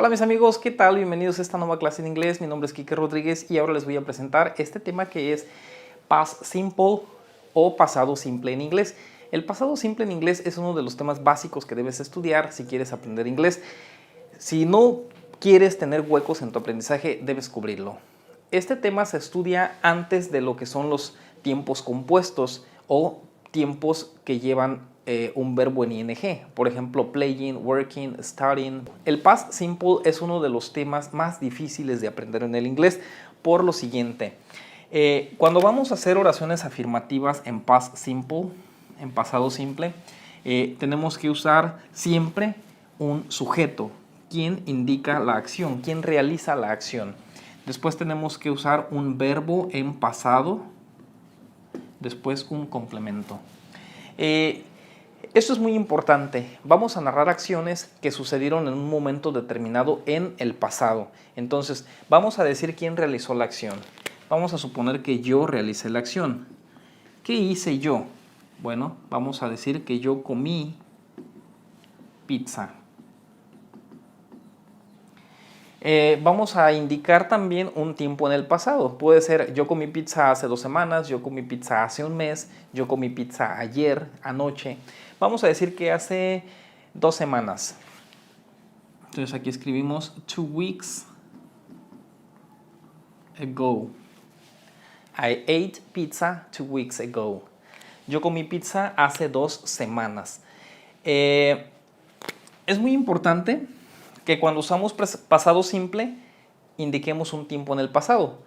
Hola mis amigos, ¿qué tal? Bienvenidos a esta nueva clase de inglés. Mi nombre es Quique Rodríguez y ahora les voy a presentar este tema que es Past Simple o pasado simple en inglés. El pasado simple en inglés es uno de los temas básicos que debes estudiar si quieres aprender inglés. Si no quieres tener huecos en tu aprendizaje, debes cubrirlo. Este tema se estudia antes de lo que son los tiempos compuestos o tiempos que llevan un verbo en ing. Por ejemplo, playing, working, studying. El past simple es uno de los temas más difíciles de aprender en el inglés por lo siguiente. Cuando vamos a hacer oraciones afirmativas en past simple, en pasado simple, tenemos que usar siempre un sujeto, quien indica la acción, quien realiza la acción. Después tenemos que usar un verbo en pasado, después un complemento. Esto es muy importante. Vamos a narrar acciones que sucedieron en un momento determinado en el pasado. Entonces, vamos a decir quién realizó la acción. Vamos a suponer que yo realicé la acción. ¿Qué hice yo? Bueno, vamos a decir que yo comí pizza. Vamos a indicar también un tiempo en el pasado. Puede ser yo comí pizza hace 2 semanas, yo comí pizza hace un mes, yo comí pizza ayer, anoche. Vamos a decir que hace 2 semanas. Entonces aquí escribimos 2 weeks ago. I ate pizza 2 weeks ago. Yo comí pizza hace 2 semanas. Es muy importante que cuando usamos pasado simple indiquemos un tiempo en el pasado,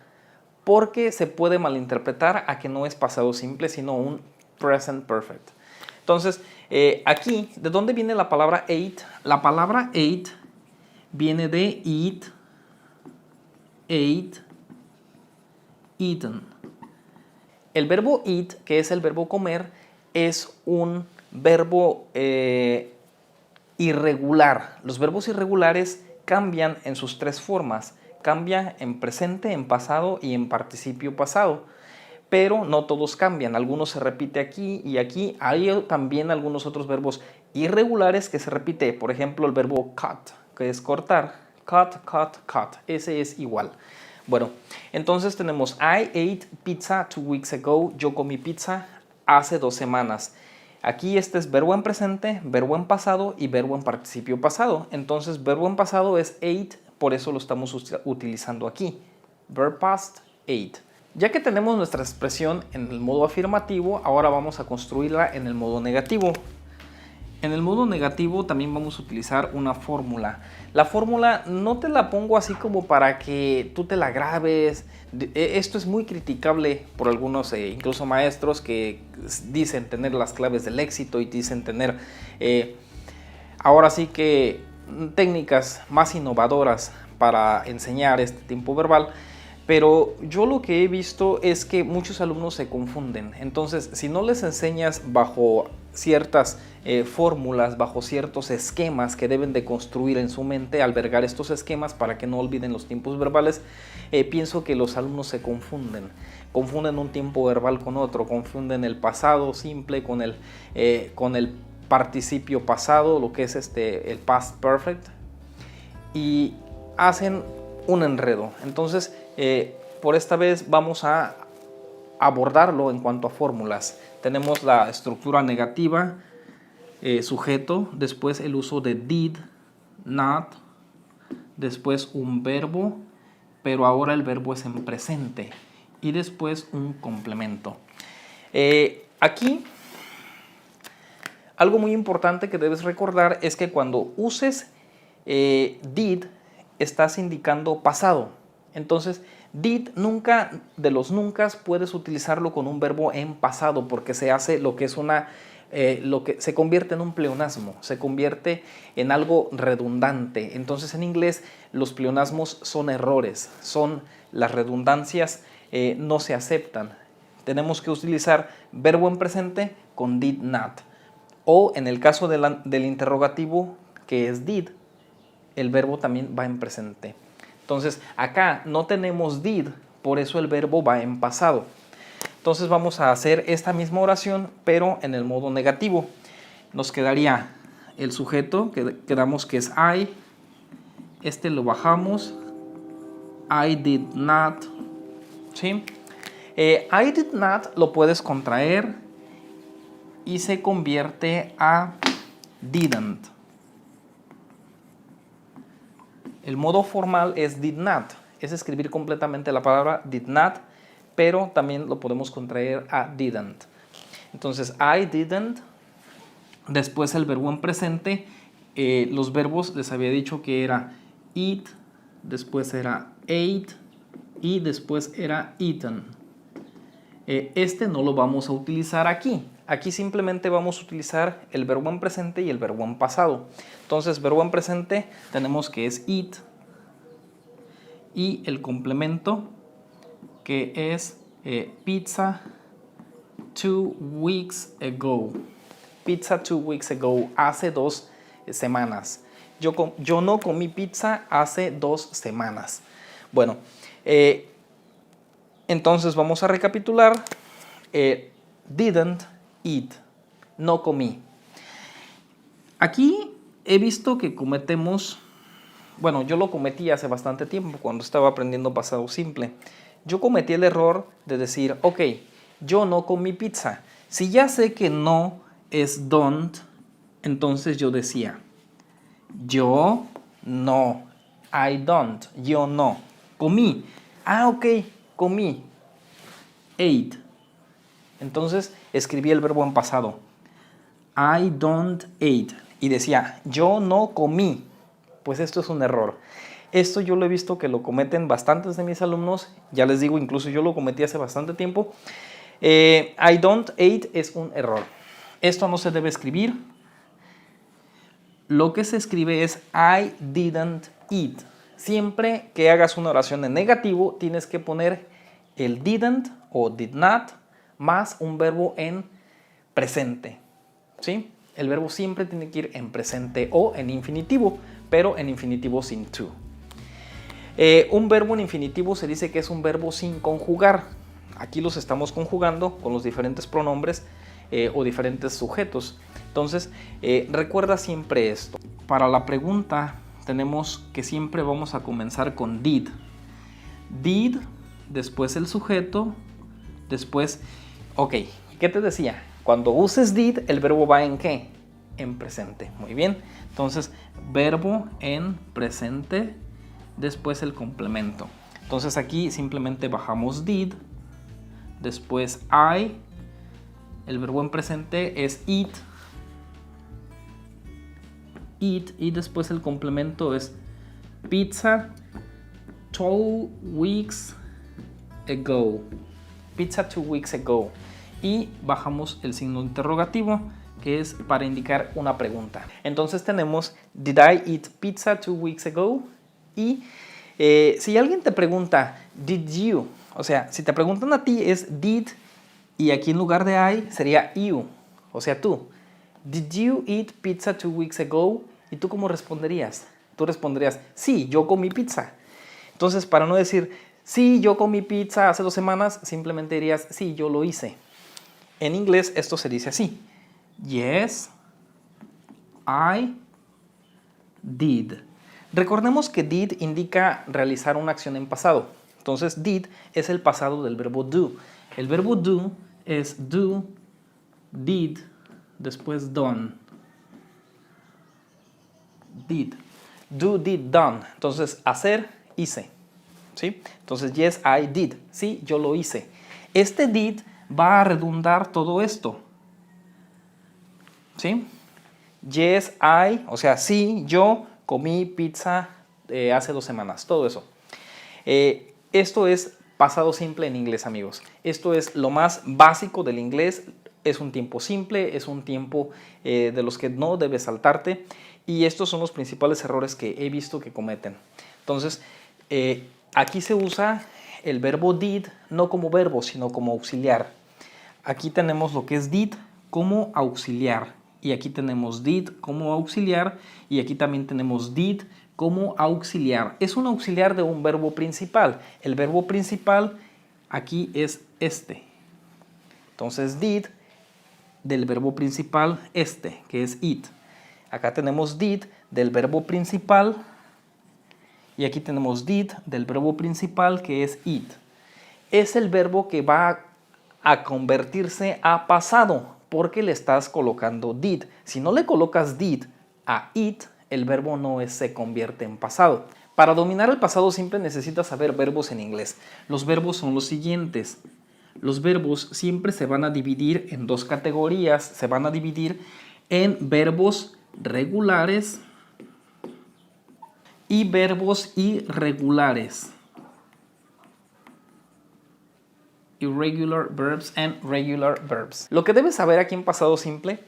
porque se puede malinterpretar a que no es pasado simple, sino un present perfect. Entonces, aquí, ¿de dónde viene la palabra ate? La palabra ate viene de eat, ate, eaten. El verbo eat, que es el verbo comer, es un verbo irregular. Los verbos irregulares cambian en sus 3 formas. Cambia en presente, en pasado y en participio pasado. Pero no todos cambian. Algunos se repite aquí y aquí. Hay también algunos otros verbos irregulares que se repite. Por ejemplo, el verbo cut, que es cortar. Cut, cut, cut. Ese es igual. Bueno, entonces tenemos I ate pizza 2 weeks ago. Yo comí pizza hace 2 semanas. Aquí este es verbo en presente, verbo en pasado y verbo en participio pasado. Entonces, verbo en pasado es ate, por eso lo estamos utilizando aquí. Verb past, ate. Ya que tenemos nuestra expresión en el modo afirmativo, ahora vamos a construirla en el modo negativo. En el modo negativo también vamos a utilizar una fórmula. La fórmula no te la pongo así como para que tú te la grabes. Esto es muy criticable por algunos, incluso maestros, que dicen tener las claves del éxito y dicen tener, ahora sí que, técnicas más innovadoras para enseñar este tiempo verbal. Pero yo lo que he visto es que muchos alumnos se confunden. Entonces, si no les enseñas bajo ciertas fórmulas, bajo ciertos esquemas que deben de construir en su mente, albergar estos esquemas para que no olviden los tiempos verbales, pienso que los alumnos se confunden. Confunden un tiempo verbal con otro, confunden el pasado simple con el participio pasado, lo que es el past perfect, y hacen un enredo. Entonces, por esta vez vamos a abordarlo en cuanto a fórmulas. Tenemos la estructura negativa, sujeto, después el uso de did, not, después un verbo, pero ahora el verbo es en presente, y después un complemento. Aquí, algo muy importante que debes recordar es que cuando uses did, estás indicando pasado. Entonces, did nunca, de los nunca, puedes utilizarlo con un verbo en pasado porque se hace lo que es lo que se convierte en un pleonasmo, se convierte en algo redundante. Entonces, en inglés, los pleonasmos son errores, son las redundancias, no se aceptan. Tenemos que utilizar verbo en presente con did not. O en el caso del interrogativo, que es did, el verbo también va en presente. Entonces, acá no tenemos did, por eso el verbo va en pasado. Entonces vamos a hacer esta misma oración, pero en el modo negativo. Nos quedaría el sujeto, que quedamos que es I Este lo bajamos. I did not. ¿Sí? I did not lo puedes contraer y se convierte a didn't. El modo formal es did not. Es escribir completamente la palabra did not, pero también lo podemos contraer a didn't. Entonces, I didn't. Después el verbo en presente. Los verbos les había dicho que era eat, después era ate y después era eaten. Este no lo vamos a utilizar aquí. Aquí simplemente vamos a utilizar el verbo en presente y el verbo en pasado. Entonces, verbo en presente tenemos que es eat y el complemento que es pizza 2 weeks ago. Pizza 2 weeks ago, hace 2 semanas. Yo no comí pizza hace 2 semanas. Bueno, entonces vamos a recapitular. Didn't eat, no comí. Aquí he visto que cometemos, bueno, yo lo cometí hace bastante tiempo cuando estaba aprendiendo pasado simple. Yo cometí el error de decir, ok, yo no comí pizza. Si ya sé que no es don't, entonces yo decía, yo no, I don't, yo no, comí. Ah, ok, comí, ate. Entonces escribí el verbo en pasado, I don't ate, y decía, yo no comí. Pues esto es un error. Esto yo lo he visto que lo cometen bastantes de mis alumnos, ya les digo, incluso yo lo cometí hace bastante tiempo. I don't ate es un error. Esto no se debe escribir. Lo que se escribe es I didn't eat. Siempre que hagas una oración en negativo, tienes que poner el didn't o did not más un verbo en presente. ¿Sí? El verbo siempre tiene que ir en presente o en infinitivo, pero en infinitivo sin to. Un verbo en infinitivo se dice que es un verbo sin conjugar. Aquí los estamos conjugando con los diferentes pronombres o diferentes sujetos. Entonces, recuerda siempre esto. Para la pregunta tenemos que siempre vamos a comenzar con did. Did, después el sujeto, después... Ok, ¿qué te decía? Cuando uses did, el verbo va en ¿qué? En presente. Muy bien. Entonces, verbo en presente, después el complemento. Entonces aquí simplemente bajamos did, después I, el verbo en presente es eat, y después el complemento es pizza 2 weeks ago. Pizza 2 weeks ago. Y bajamos el signo interrogativo, que es para indicar una pregunta. Entonces tenemos did I eat pizza 2 weeks ago? Y si alguien te pregunta did you, o sea, si te preguntan a ti es did y aquí en lugar de I sería you, o sea tú. Did you eat pizza 2 weeks ago? ¿Y tú cómo responderías? Tú responderías, sí, yo comí pizza. Entonces, para no decir, sí, yo comí pizza hace 2 semanas, simplemente dirías, sí, yo lo hice. En inglés esto se dice así. Yes, I did. Recordemos que did indica realizar una acción en pasado. Entonces, did es el pasado del verbo do. El verbo do es do, did, después done. Did. Do, did, done. Entonces, hacer, hice. ¿Sí? Entonces, yes, I did. Sí, yo lo hice. Este did va a redundar todo esto. ¿Sí? Yes, I, o sea, sí, yo comí pizza hace 2 semanas. Todo eso. Esto es pasado simple en inglés, amigos. Esto es lo más básico del inglés. Es un tiempo simple, es un tiempo de los que no debes saltarte. Y estos son los principales errores que he visto que cometen. Entonces, aquí se usa el verbo did no como verbo, sino como auxiliar. Aquí tenemos lo que es did como auxiliar. Y aquí tenemos did como auxiliar. Y aquí también tenemos did como auxiliar. Es un auxiliar de un verbo principal. El verbo principal aquí es este. Entonces, did del verbo principal este, que es it. Acá tenemos did del verbo principal Y aquí tenemos did del verbo principal, que es it. Es el verbo que va a convertirse a pasado porque le estás colocando did. Si no le colocas did a it, el verbo no se convierte en pasado. Para dominar el pasado simple necesitas saber verbos en inglés. Los verbos son los siguientes. Los verbos siempre se van a dividir en dos categorías. Se van a dividir en verbos regulares y verbos irregulares. Irregular verbs and regular verbs. Lo que debes saber aquí en pasado simple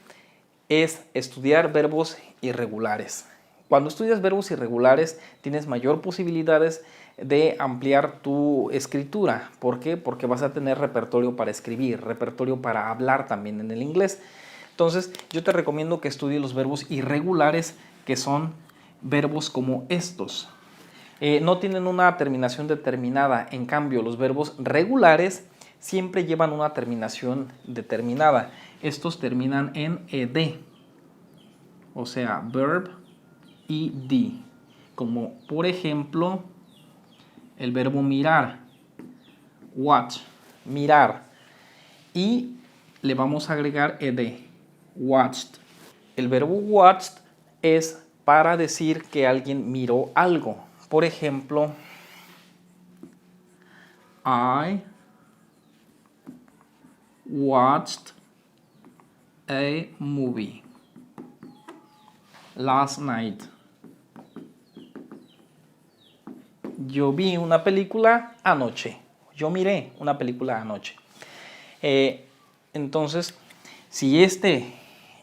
es estudiar verbos irregulares. Cuando estudias verbos irregulares tienes mayor posibilidades de ampliar tu escritura. ¿Por qué? Porque vas a tener repertorio para escribir, repertorio para hablar también en el inglés. Entonces yo te recomiendo que estudies los verbos irregulares, que son verbos como estos. No tienen una terminación determinada. En cambio, los verbos regulares siempre llevan una terminación determinada. Estos terminan en ed, o sea, verb ed, como por ejemplo el verbo mirar, watch, mirar, y le vamos a agregar ed, watched. El verbo watched es para decir que alguien miró algo. Por ejemplo, I watched a movie last night. Yo vi una película anoche. Yo miré una película anoche. Entonces, si este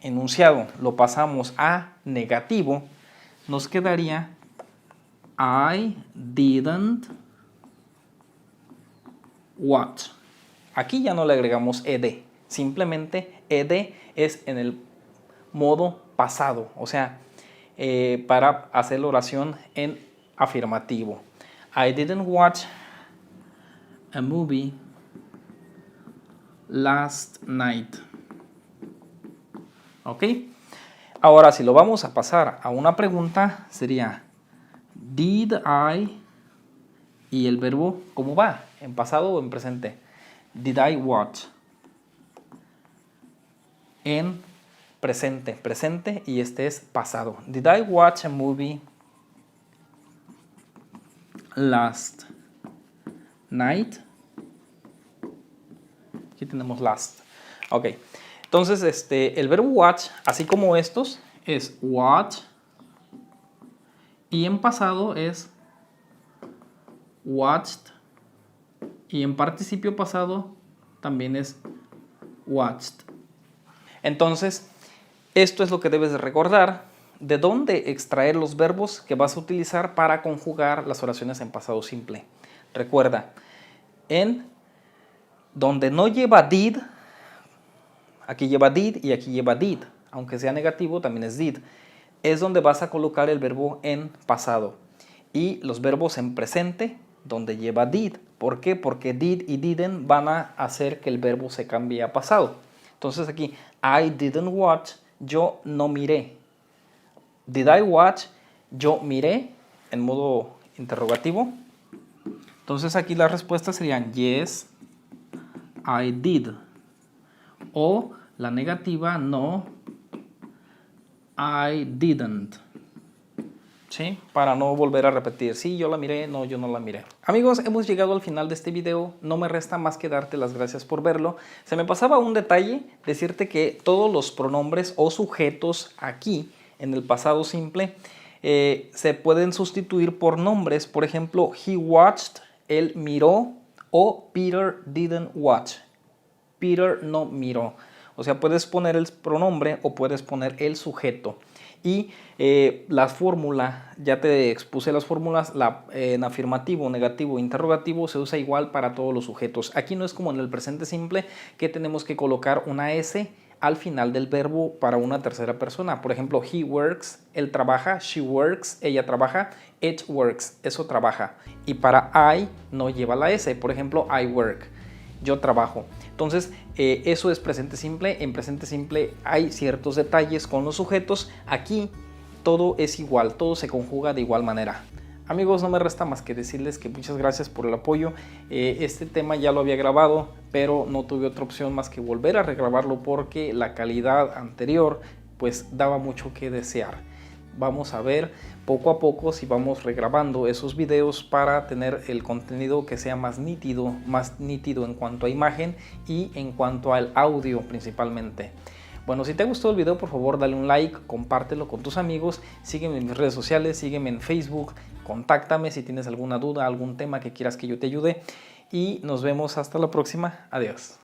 enunciado lo pasamos a negativo, nos quedaría I didn't watch. Aquí ya no le agregamos ed, simplemente ed es en el modo pasado, o sea, para hacer la oración en afirmativo. I didn't watch a movie last night. ¿Ok? Ahora, si lo vamos a pasar a una pregunta, sería did I, y el verbo, ¿cómo va? ¿En pasado o en presente? Did I watch? En presente, presente, y este es pasado. Did I watch a movie last night? Aquí tenemos last. Ok. Entonces, el verbo watch, así como estos, es watch, y en pasado es watched, y en participio pasado también es watched. Entonces, esto es lo que debes de recordar, de dónde extraer los verbos que vas a utilizar para conjugar las oraciones en pasado simple. Recuerda, en donde no lleva did, aquí lleva did y aquí lleva did, aunque sea negativo también es did, es donde vas a colocar el verbo en pasado. Y los verbos en presente, donde lleva did. ¿Por qué? Porque did y didn't van a hacer que el verbo se cambie a pasado. Entonces aquí, I didn't watch, yo no miré. Did I watch, yo miré, en modo interrogativo. Entonces aquí las respuestas serían yes, I did. O la negativa, no, I didn't. ¿Sí? Para no volver a repetir, sí, yo la miré, no, yo no la miré. Amigos, hemos llegado al final de este video. No me resta más que darte las gracias por verlo. Se me pasaba un detalle, decirte que todos los pronombres o sujetos aquí en el pasado simple se pueden sustituir por nombres. Por ejemplo, he watched, él miró, o Peter didn't watch, Peter no miró. O sea, puedes poner el pronombre o puedes poner el sujeto. Y la fórmula, ya te expuse las fórmulas, en afirmativo, negativo, interrogativo se usa igual para todos los sujetos. Aquí no es como en el presente simple que tenemos que colocar una S al final del verbo para una tercera persona. Por ejemplo, he works, él trabaja, she works, ella trabaja, it works, eso trabaja. Y para I no lleva la S, por ejemplo, I work, yo trabajo. Entonces, eso es presente simple. En presente simple hay ciertos detalles con los sujetos. Aquí todo es igual, todo se conjuga de igual manera. Amigos, no me resta más que decirles que muchas gracias por el apoyo. Este tema ya lo había grabado, pero no tuve otra opción más que volver a regrabarlo porque la calidad anterior pues daba mucho que desear. Vamos a ver poco a poco si vamos regrabando esos videos para tener el contenido que sea más nítido en cuanto a imagen y en cuanto al audio principalmente. Bueno, si te gustó el video, por favor dale un like, compártelo con tus amigos, sígueme en mis redes sociales, sígueme en Facebook, contáctame si tienes alguna duda, algún tema que quieras que yo te ayude y nos vemos hasta la próxima. Adiós.